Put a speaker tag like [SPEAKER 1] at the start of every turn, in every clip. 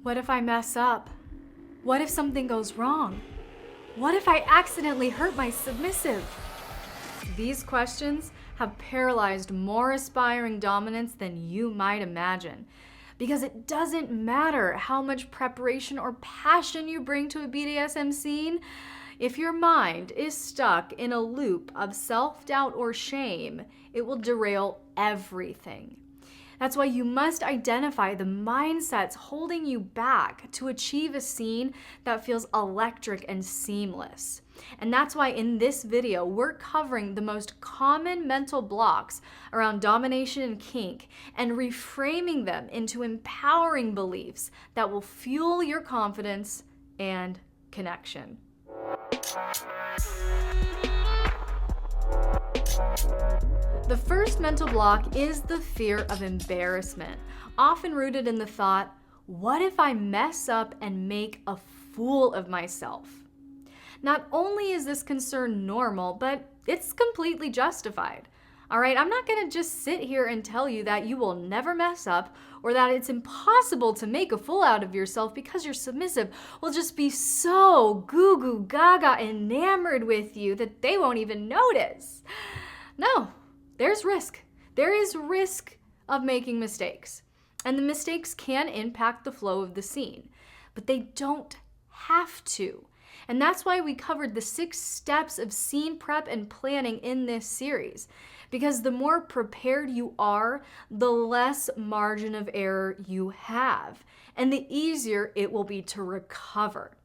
[SPEAKER 1] What if I mess up? What if something goes wrong? What if I accidentally hurt my submissive? These questions have paralyzed more aspiring dominants than you might imagine. Because it doesn't matter how much preparation or passion you bring to a BDSM scene, if your mind is stuck in a loop of self-doubt or shame, it will derail everything. That's why you must identify the mindsets holding you back to achieve a scene that feels electric and seamless. And that's why in this video, we're covering the most common mental blocks around domination and kink and reframing them into empowering beliefs that will fuel your confidence and connection. The first mental block is the fear of embarrassment, often rooted in the thought, what if I mess up and make a fool of myself? Not only is this concern normal, but it's completely justified. All right, I'm not gonna just sit here and tell you that you will never mess up or that it's impossible to make a fool out of yourself because your submissive will just be so goo-goo gaga enamored with you that they won't even notice. No, there's risk. There is risk of making mistakes. And the mistakes can impact the flow of the scene, but they don't have to. And that's why we covered the 6 steps of scene prep and planning in this series. Because the more prepared you are, the less margin of error you have, and the easier it will be to recover.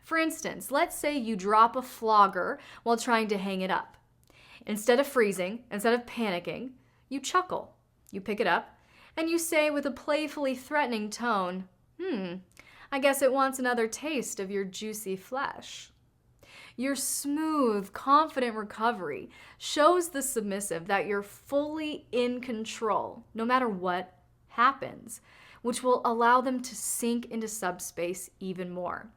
[SPEAKER 1] For instance, let's say you drop a flogger while trying to hang it up. Instead of freezing, instead of panicking, you chuckle. You pick it up, and you say with a playfully threatening tone, I guess it wants another taste of your juicy flesh. Your smooth, confident recovery shows the submissive that you're fully in control, no matter what happens, which will allow them to sink into subspace even more.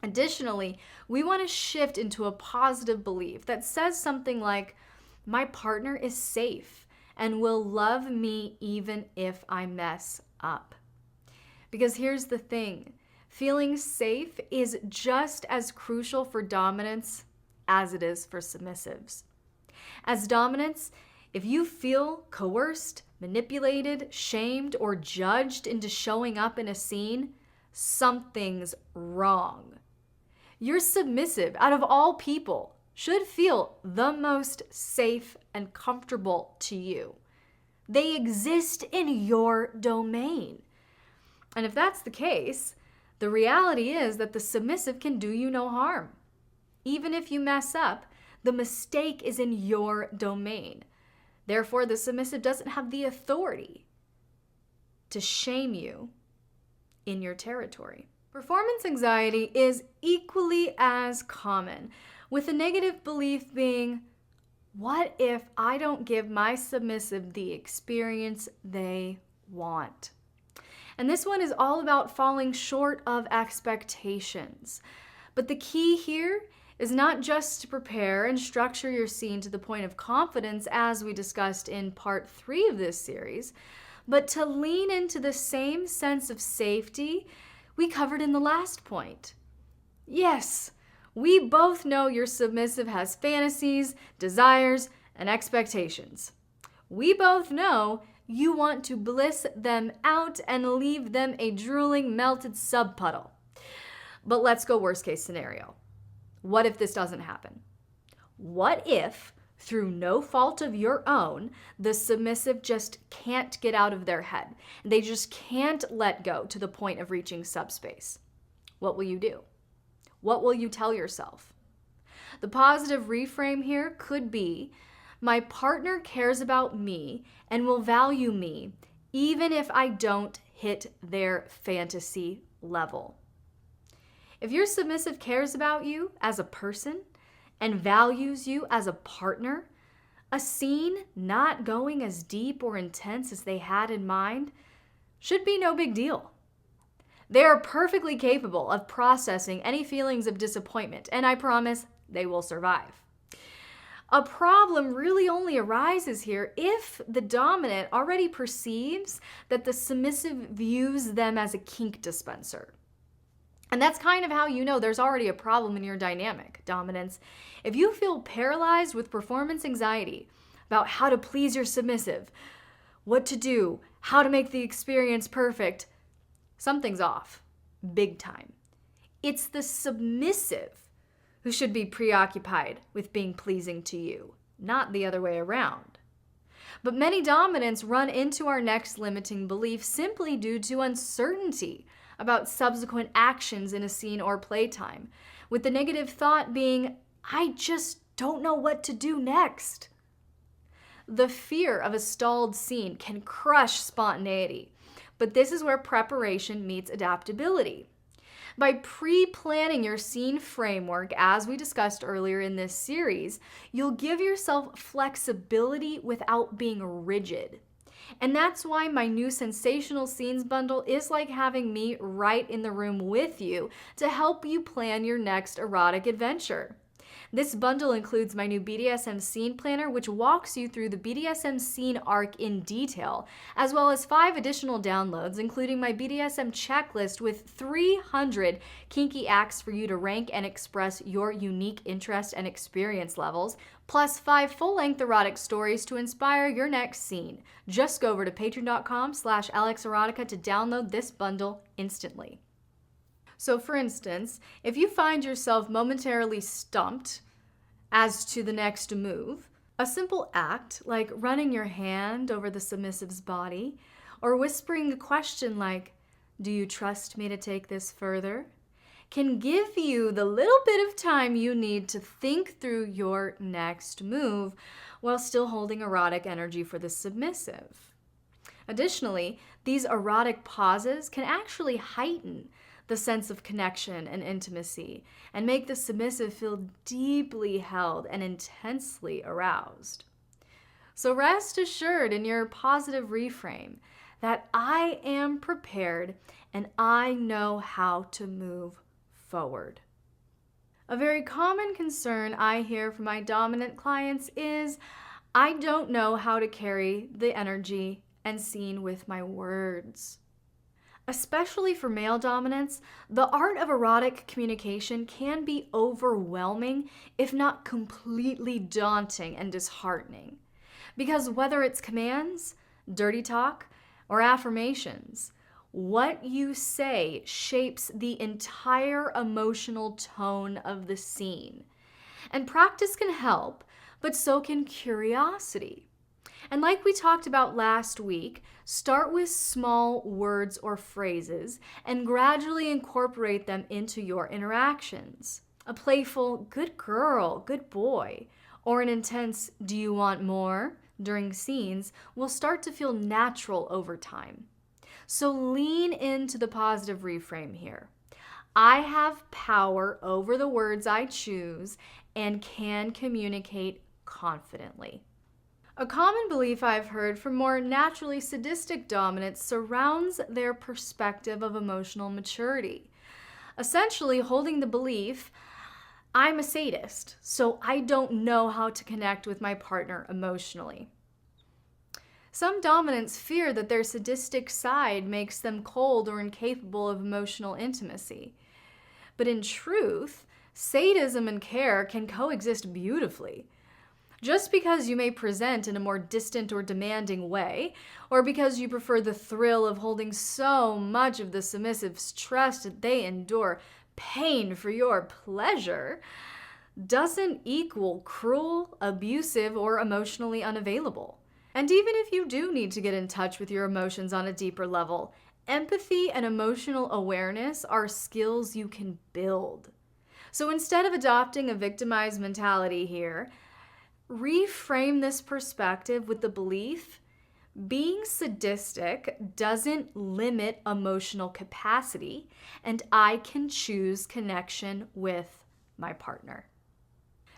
[SPEAKER 1] Additionally, we want to shift into a positive belief that says something like, my partner is safe and will love me even if I mess up. Because here's the thing, feeling safe is just as crucial for dominants as it is for submissives. As dominants, if you feel coerced, manipulated, shamed, or judged into showing up in a scene, something's wrong. Your submissive, out of all people, should feel the most safe and comfortable to you. They exist in your domain. And if that's the case, the reality is that the submissive can do you no harm. Even if you mess up, the mistake is in your domain. Therefore, the submissive doesn't have the authority to shame you in your territory. Performance anxiety is equally as common, with a negative belief being, what if I don't give my submissive the experience they want? And this one is all about falling short of expectations. But the key here is not just to prepare and structure your scene to the point of confidence, as we discussed in part 3 of this series, but to lean into the same sense of safety we covered in the last point. Yes, we both know your submissive has fantasies, desires, and expectations. We both know you want to bliss them out and leave them a drooling, melted sub puddle. But let's go worst case scenario. What if this doesn't happen? What if, through no fault of your own, the submissive just can't get out of their head? They just can't let go to the point of reaching subspace. What will you do? What will you tell yourself? The positive reframe here could be, my partner cares about me and will value me even if I don't hit their fantasy level. If your submissive cares about you as a person and values you as a partner, a scene not going as deep or intense as they had in mind should be no big deal. They are perfectly capable of processing any feelings of disappointment, and I promise they will survive. A problem really only arises here if the dominant already perceives that the submissive views them as a kink dispenser. And that's kind of how you know there's already a problem in your dynamic, dominance. If you feel paralyzed with performance anxiety about how to please your submissive, what to do, how to make the experience perfect, something's off, big time. It's the submissive who should be preoccupied with being pleasing to you, not the other way around. But many dominants run into our next limiting belief simply due to uncertainty about subsequent actions in a scene or playtime, with the negative thought being, I just don't know what to do next. The fear of a stalled scene can crush spontaneity, but this is where preparation meets adaptability. By pre-planning your scene framework, as we discussed earlier in this series, you'll give yourself flexibility without being rigid. And that's why my new Sensational Scenes bundle is like having me right in the room with you to help you plan your next erotic adventure. This bundle includes my new BDSM scene planner, which walks you through the BDSM scene arc in detail, as well as 5 additional downloads, including my BDSM checklist with 300 kinky acts for you to rank and express your unique interest and experience levels, plus 5 full-length erotic stories to inspire your next scene. Just go over to patreon.com/LXErotica to download this bundle instantly. So for instance, if you find yourself momentarily stumped as to the next move, a simple act like running your hand over the submissive's body or whispering a question like, "Do you trust me to take this further?" can give you the little bit of time you need to think through your next move while still holding erotic energy for the submissive. Additionally, these erotic pauses can actually heighten the sense of connection and intimacy and make the submissive feel deeply held and intensely aroused. So rest assured in your positive reframe that I am prepared and I know how to move forward. A very common concern I hear from my dominant clients is, I don't know how to carry the energy and scene with my words. Especially for male dominants, the art of erotic communication can be overwhelming, if not completely daunting and disheartening. Because whether it's commands, dirty talk, or affirmations, what you say shapes the entire emotional tone of the scene. And practice can help, but so can curiosity. And like we talked about last week, start with small words or phrases and gradually incorporate them into your interactions. A playful, "good girl, good boy," or an intense, "do you want more?" during scenes will start to feel natural over time. So lean into the positive reframe here. I have power over the words I choose and can communicate confidently. A common belief I've heard from more naturally sadistic dominants surrounds their perspective of emotional maturity. Essentially holding the belief, I'm a sadist, so I don't know how to connect with my partner emotionally. Some dominants fear that their sadistic side makes them cold or incapable of emotional intimacy. But in truth, sadism and care can coexist beautifully. Just because you may present in a more distant or demanding way, or because you prefer the thrill of holding so much of the submissive's trust that they endure pain for your pleasure, doesn't equal cruel, abusive, or emotionally unavailable. And even if you do need to get in touch with your emotions on a deeper level, empathy and emotional awareness are skills you can build. So instead of adopting a victimized mentality here, reframe this perspective with the belief, being sadistic doesn't limit emotional capacity, and I can choose connection with my partner.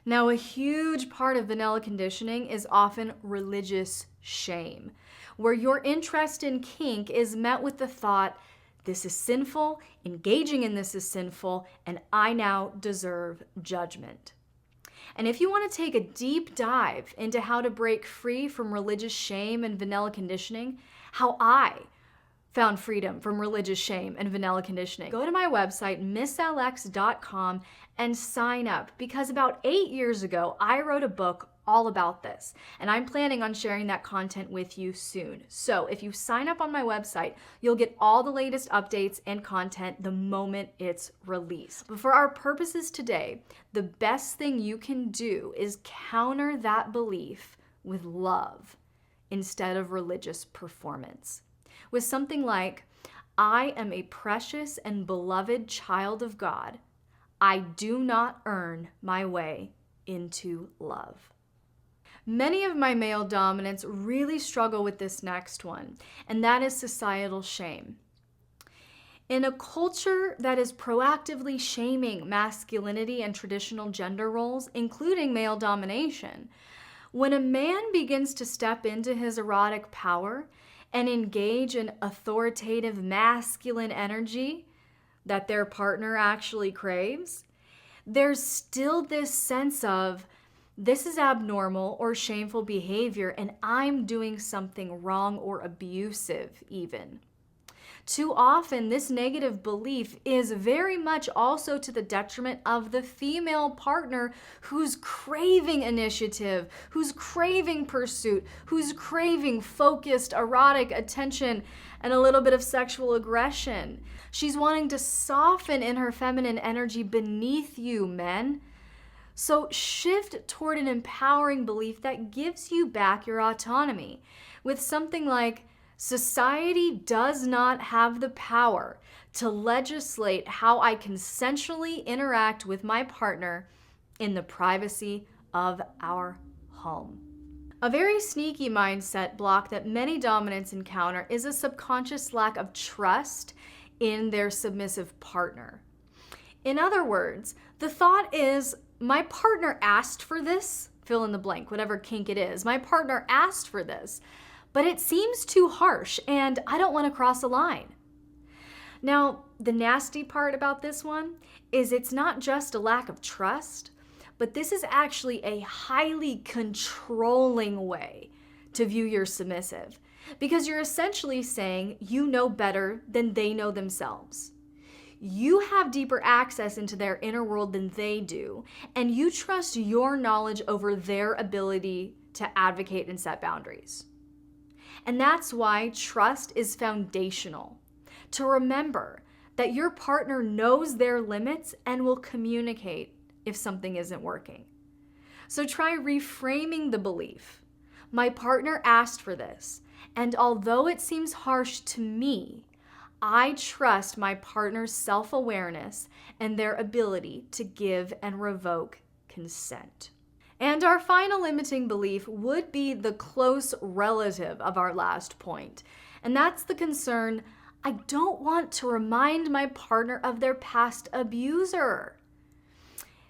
[SPEAKER 1] Now, a huge part of vanilla conditioning is often religious shame, where your interest in kink is met with the thought, this is sinful, engaging in this is sinful, and I now deserve judgment. And if you want to take a deep dive into how to break free from religious shame and vanilla conditioning, how I found freedom from religious shame and vanilla conditioning, go to my website, misselx.com, and sign up, because about 8 years ago, I wrote a book all about this, and I'm planning on sharing that content with you soon. So if you sign up on my website, you'll get all the latest updates and content the moment it's released. But for our purposes today, the best thing you can do is counter that belief with love instead of religious performance. With something like, I am a precious and beloved child of God. I do not earn my way into love. Many of my male dominants really struggle with this next one, and that is societal shame. In a culture that is proactively shaming masculinity and traditional gender roles, including male domination, when a man begins to step into his erotic power and engage in authoritative masculine energy that their partner actually craves, there's still this sense of, this is abnormal or shameful behavior, and I'm doing something wrong or abusive even. Too often, this negative belief is very much also to the detriment of the female partner who's craving initiative, who's craving pursuit, who's craving focused, erotic attention, and a little bit of sexual aggression. She's wanting to soften in her feminine energy beneath you, men. So shift toward an empowering belief that gives you back your autonomy with something like, society does not have the power to legislate how I consensually interact with my partner in the privacy of our home. A very sneaky mindset block that many dominants encounter is a subconscious lack of trust in their submissive partner. In other words, the thought is, my partner asked for this, fill in the blank, whatever kink it is. My partner asked for this, but it seems too harsh and I don't want to cross a line. Now, the nasty part about this one is it's not just a lack of trust, but this is actually a highly controlling way to view your submissive, because you're essentially saying you know better than they know themselves. You have deeper access into their inner world than they do, and you trust your knowledge over their ability to advocate and set boundaries. And that's why trust is foundational. To remember that your partner knows their limits and will communicate if something isn't working. So try reframing the belief. My partner asked for this, and although it seems harsh to me, I trust my partner's self-awareness and their ability to give and revoke consent. And our final limiting belief would be the close relative of our last point. And that's the concern, I don't want to remind my partner of their past abuser.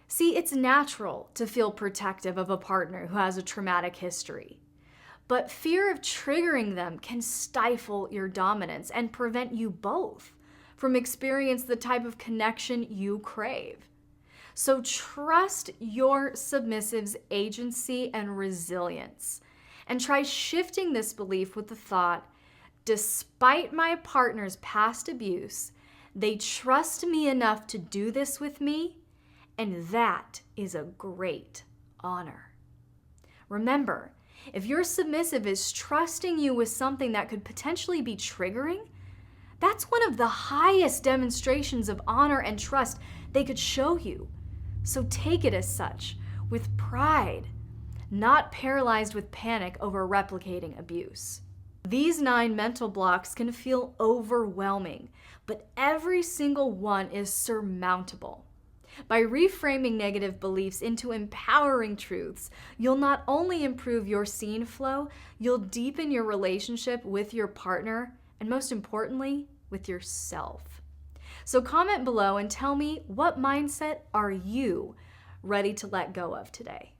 [SPEAKER 1] See, it's natural to feel protective of a partner who has a traumatic history. But fear of triggering them can stifle your dominance and prevent you both from experiencing the type of connection you crave. So trust your submissive's agency and resilience, and try shifting this belief with the thought, despite my partner's past abuse, they trust me enough to do this with me, and that is a great honor. Remember, if your submissive is trusting you with something that could potentially be triggering, that's one of the highest demonstrations of honor and trust they could show you. So take it as such, with pride, not paralyzed with panic over replicating abuse. These 9 mental blocks can feel overwhelming, but every single one is surmountable. By reframing negative beliefs into empowering truths, you'll not only improve your scene flow, you'll deepen your relationship with your partner, and most importantly, with yourself. So comment below and tell me, what mindset are you ready to let go of today?